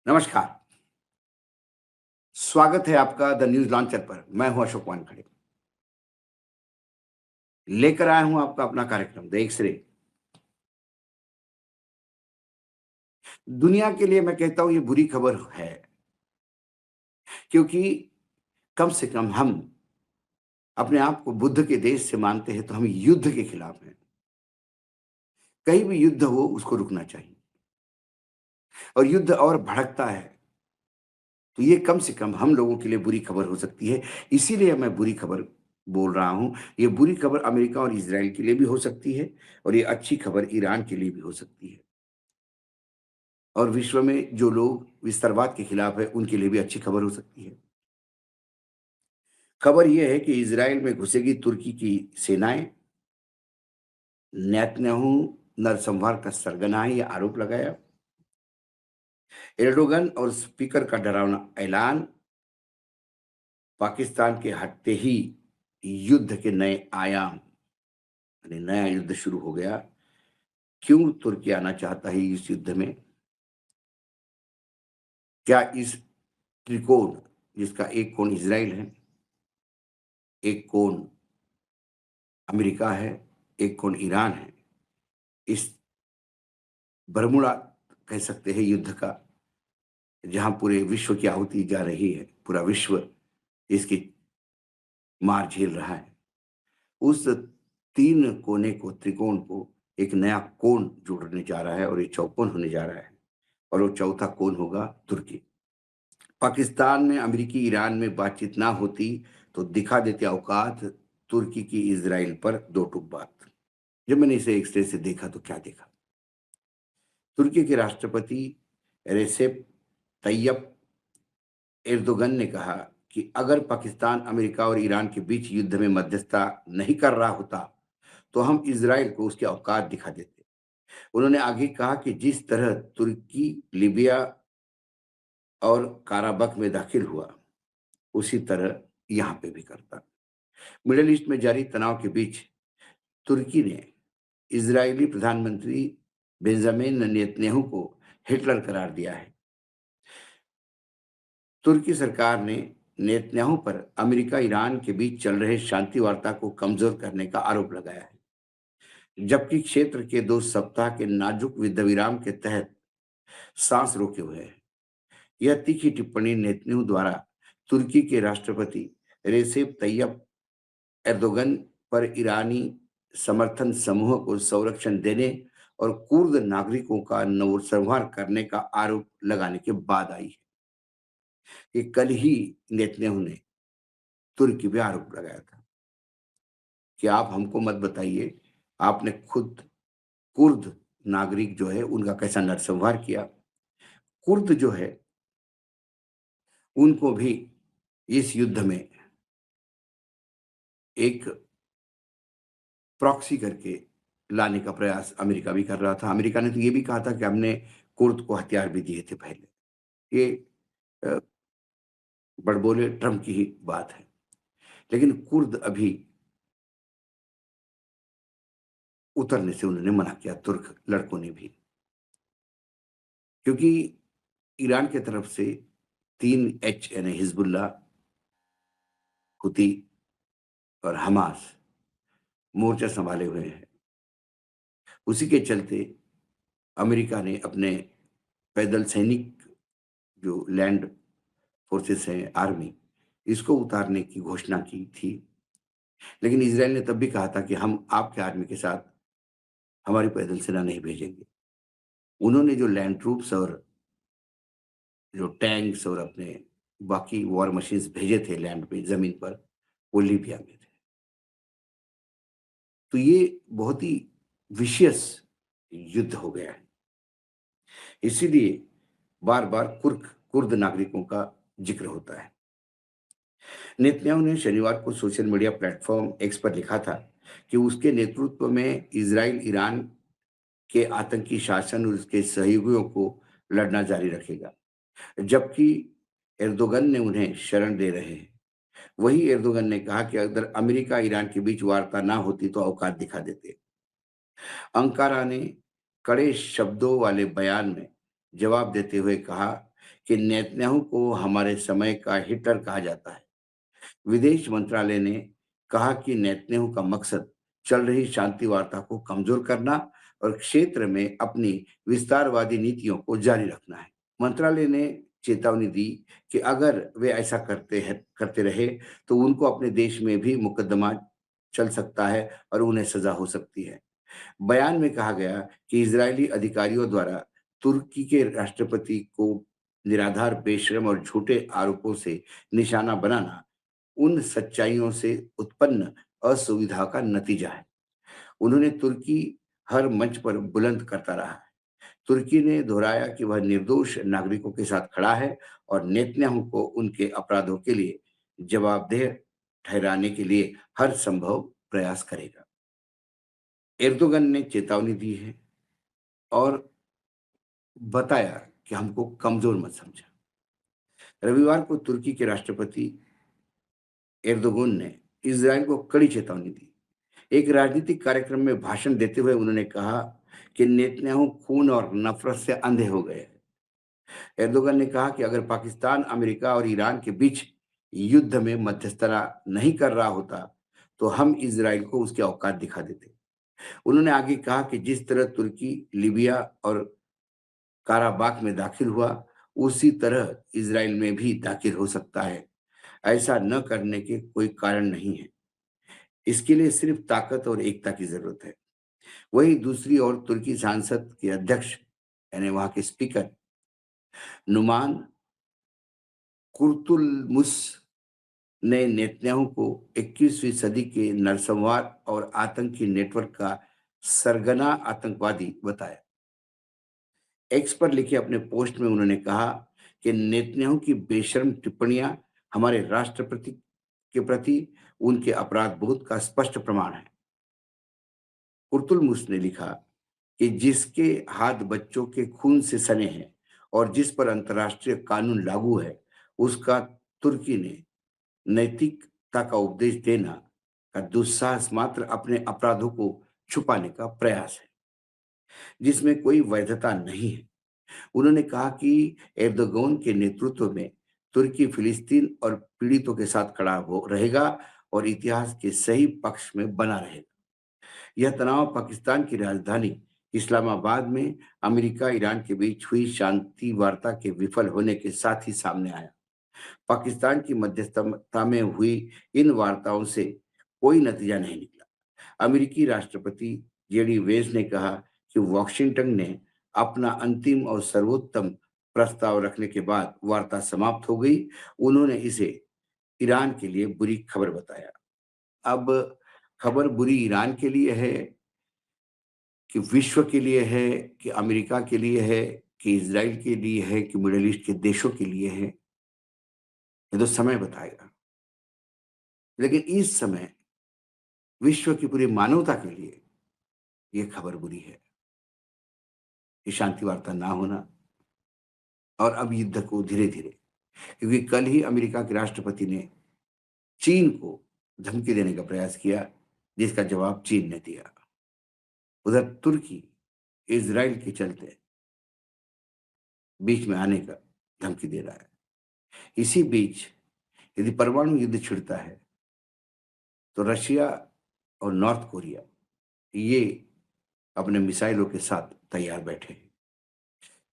नमस्कार। स्वागत है आपका द न्यूज़ लॉन्चर पर। मैं हूँ अशोक वानखड़े। लेकर आया हूँ आपका अपना कार्यक्रम द एक्स-रे। दुनिया के लिए मैं कहता हूँ ये बुरी खबर है, क्योंकि कम से कम हम अपने आप को बुद्ध के देश से मानते हैं, तो हम युद्ध के खिलाफ हैं। कहीं भी युद्ध हो उसको रुकना चाहिए और युद्ध और भड़कता है, तो ये कम से कम हम लोगों के लिए बुरी खबर हो सकती है। इसीलिए मैं बुरी खबर बोल रहा हूँ। ये बुरी खबर अमेरिका और इज़राइल के लिए भी हो सकती है और ये अच्छी खबर ईरान के लिए भी हो सकती है। और विश्व में जो लोग विस्तारवाद के खिलाफ है, उनके लिए भी अच्छी खबर हो सकती है। खबर ये है कि इज़राइल में घुसेगी तुर्की की सेनाएँ। नेतन्याहू नरसंहार का सरगना है, ये आरोप लगाया। एर्डोगन और स्पीकर का डरावना ऐलान। पाकिस्तान के हटते ही युद्ध के नए आयाम, यानी नया युद्ध शुरू हो गया। क्यों तुर्की आना चाहता है इस युद्ध में? क्या इस त्रिकोण, जिसका एक कोण इज़राइल है, एक कोण अमेरिका है, एक कोण ईरान है, इस बरमूडा कह सकते हैं युद्ध का, जहां पूरे विश्व की आहुति जा रही है, पूरा विश्व इसकी मार झेल रहा है, उस तीन कोने को, त्रिकोण को एक नया कोण जोड़ने जा रहा है और ये चौकोन होने जा रहा है और वो चौथा कोण होगा तुर्की। पाकिस्तान में, अमेरिकी ईरान में बातचीत ना होती तो दिखा देते औकात तुर्की की इजराइल पर दो टूक बात। जब मैंने इसे एक्सरे से देखा तो क्या देखा? तुर्की के राष्ट्रपति रेसेप तैयब एर्दोगन ने कहा कि अगर पाकिस्तान अमेरिका और ईरान के बीच युद्ध में मध्यस्थता नहीं कर रहा होता, तो हम इजराइल को उसकी औकात दिखा देते। उन्होंने आगे कहा कि जिस तरह तुर्की लीबिया और काराबख में दाखिल हुआ, उसी तरह यहाँ पे भी करता। मिडल ईस्ट में जारी तनाव के बीच तुर्की ने इजरायली प्रधानमंत्री बेंजामिन नेतन्याहू को हिटलर करार दिया है। तुर्की सरकार ने नेतन्याहू पर अमेरिका ईरान के बीच चल रहे शांति वार्ता को कमजोर करने का आरोप लगाया है, जबकि क्षेत्र के 2 सप्ताह के नाजुक युद्ध विराम के तहत सांस रोके हुए है। यह तीखी टिप्पणी नेतन्याहू द्वारा तुर्की के राष्ट्रपति रेसेप तैयब एर्दोगन पर ईरानी समर्थन समूह को संरक्षण देने और कुर्द नागरिकों का नरसंहार करने का आरोप लगाने के बाद आई है। ये कल ही नेतन्याहू ने तुर्की पे आरोप लगाया था कि आप हमको मत बताइए, आपने खुद कुर्द नागरिक जो है उनका कैसा नरसंहार किया। कुर्द जो है उनको भी इस युद्ध में एक प्रॉक्सी करके लाने का प्रयास अमेरिका भी कर रहा था। अमेरिका ने तो ये भी कहा था कि हमने कुर्द को हथियार भी दिए थे पहले। ये अ, बड़बोले ट्रम्प की ही बात है। लेकिन कुर्द अभी उतरने से उन्होंने मना किया, तुर्क लड़कों ने भी। क्योंकि ईरान की तरफ से 3 एच यानी हिज़्बुल्लाह, हुती और हमास मोर्चा सँभाले हुए हैं। उसी के चलते अमेरिका ने अपने पैदल सैनिक, जो लैंड फोर्सेस हैं, आर्मी, इसको उतारने की घोषणा की थी। लेकिन इज़राइल ने तब भी कहा था कि हम आपके आर्मी के साथ हमारी पैदल सेना नहीं भेजेंगे। उन्होंने जो लैंड ट्रूप्स और जो टैंक्स और अपने बाकी वॉर मशीन्स भेजे थे लैंड पे, ज़मीन पर, वो लीबिया में थे। तो ये बहुत ही विशियस युद्ध हो गया है। इसीलिए बार-बार कुर्द नागरिकों का ज़िक्र होता है। नेतन्याहू ने शनिवार को सोशल मीडिया प्लेटफ़ॉर्म एक्स पर लिखा था कि उसके नेतृत्व में इज़राइल ईरान के आतंकी शासन और उसके सहयोगियों को लड़ना जारी रखेगा। जबकि एर्दोगन ने उन्हें शरण दे रहे हैं। वहीं एर्दोगन ने कहा कि अगर अमेरिका ईरान के बीच वार्ता ना होती तो औकात दिखा देते। अंकारा ने कड़े शब्दों वाले बयान में जवाब देते हुए कहा कि नेतन्याहू को हमारे समय का हिटलर कहा जाता है। विदेश मंत्रालय ने कहा कि नेतन्याहू का मकसद चल रही शांति वार्ता को कमजोर करना और क्षेत्र में अपनी विस्तारवादी नीतियों को जारी रखना है। मंत्रालय ने चेतावनी दी कि अगर वे ऐसा करते रहे तो उनको अपने देश में भी मुकदमा चल सकता है और उन्हें सजा हो सकती है। बयान में कहा गया कि इजरायली अधिकारियों द्वारा तुर्की के राष्ट्रपति को निराधार, बेशरम और झूठे आरोपों से निशाना बनाना उन सच्चाइयों से उत्पन्न असुविधा का नतीजा है। उन्होंने तुर्की हर मंच पर बुलंद करता रहा है। तुर्की ने दोहराया कि वह निर्दोष नागरिकों के साथ खड़ा है और नेतन्याहू को उनके अपराधों के लिए जवाबदेह ठहराने के लिए हर संभव प्रयास करेगा। एर्दोगन ने चेतावनी दी है और बताया कि हमको कमजोर मत समझा। रविवार को तुर्की के राष्ट्रपति एर्दोगन ने इजरायल को कड़ी चेतावनी दी। एक राजनीतिक कार्यक्रम में भाषण देते हुए उन्होंने कहा कि नेतन्याहू खून और नफरत से अंधे हो गए हैं। एर्दोगन ने कहा कि अगर पाकिस्तान, अमेरिका और ईरान के बीच युद्ध में मध्यस्थता नहीं कर रहा होता, तो हम इजराइल को उसकी औकात दिखा देते। उन्होंने आगे कहा कि जिस तरह तुर्की लीबिया और काराबाख में दाखिल हुआ, उसी तरह इजराइल में भी दाखिल हो सकता है। ऐसा न करने के कोई कारण नहीं है। इसके लिए सिर्फ ताकत और एकता की जरूरत है। वहीं दूसरी ओर तुर्की सांसद के अध्यक्ष यानी वहां के स्पीकर नुमान कुर्तुलमुस ने नेतन्याहू को 21वीं सदी के नरसंहार और आतंकी नेटवर्क का सरगना आतंकवादी बताया। एक्स पर लिखे अपने पोस्ट में उन्होंने कहा कि नेतन्याहू की बेशर्म टिप्पणियां हमारे राष्ट्रपति के प्रति उनके अपराध बोध का स्पष्ट प्रमाण है। कुर्तुलमुस ने लिखा कि जिसके हाथ बच्चों के खून से सने हैं और जिस पर अंतर्राष्ट्रीय कानून लागू है, उसका तुर्की ने नैतिकता का उपदेश देना का दुस्साहस मात्र अपने अपराधों को छुपाने का प्रयास है, जिसमें कोई वैधता नहीं है। उन्होंने कहा कि एर्दोगन के नेतृत्व में तुर्की फिलिस्तीन और पीड़ितों के साथ खड़ा हो रहेगा और इतिहास के सही पक्ष में बना रहेगा। यह तनाव पाकिस्तान की राजधानी इस्लामाबाद में अमेरिका ईरान के बीच हुई शांति वार्ता के विफल होने के साथ ही सामने आया। पाकिस्तान की मध्यस्थता में हुई इन वार्ताओं से कोई नतीजा नहीं निकला। अमेरिकी राष्ट्रपति जेडी वेंस ने कहा कि वॉशिंगटन ने अपना अंतिम और सर्वोत्तम प्रस्ताव रखने के बाद वार्ता समाप्त हो गई। उन्होंने इसे ईरान के लिए बुरी खबर बताया। अब खबर बुरी ईरान के लिए है कि विश्व के लिए है कि अमेरिका के लिए है कि इजराइल के लिए है कि मिडिल ईस्ट के देशों के लिए है, ये तो समय बताएगा। लेकिन इस समय विश्व की पूरी मानवता के लिए ये खबर बुरी है कि शांति वार्ता ना होना और अब युद्ध को धीरे धीरे, क्योंकि कल ही अमेरिका के राष्ट्रपति ने चीन को धमकी देने का प्रयास किया, जिसका जवाब चीन ने दिया। उधर तुर्की इजराइल के चलते बीच में आने का धमकी दे रहा है। इसी बीच यदि परमाणु युद्ध छिड़ता है तो रशिया और नॉर्थ कोरिया ये अपने मिसाइलों के साथ तैयार बैठे हैं।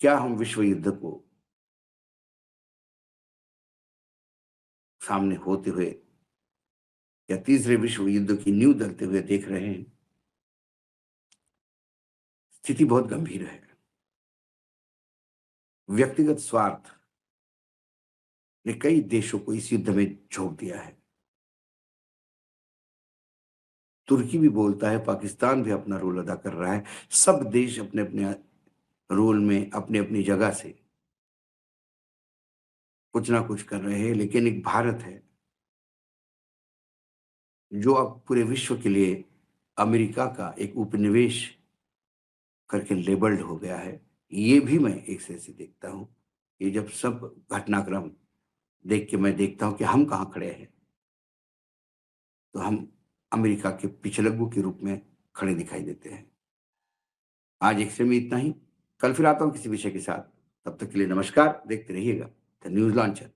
क्या हम विश्व युद्ध को सामने होते हुए या तीसरे विश्व युद्ध की नींव दलते हुए देख रहे हैं? स्थिति बहुत गंभीर है। व्यक्तिगत स्वार्थ ने कई देशों को इस युद्ध में झोंक दिया है। तुर्की भी बोलता है, पाकिस्तान भी अपना रोल अदा कर रहा है। सब देश अपने अपने रोल में अपनी अपनी जगह से कुछ ना कुछ कर रहे हैं, लेकिन एक भारत है जो अब पूरे विश्व के लिए अमेरिका का एक उपनिवेश करके लेबल्ड हो गया है। ये भी मैं एक से देखता हूं। ये जब सब घटनाक्रम देख के मैं देखता हूं कि हम कहाँ खड़े हैं, तो हम अमेरिका के पिछलग्गू के रूप में खड़े दिखाई देते हैं। आज एक से में इतना ही। कल फिर आता हूं किसी विषय के साथ। तब तक के लिए नमस्कार, देखते रहिएगा द न्यूज़ लॉन्चर।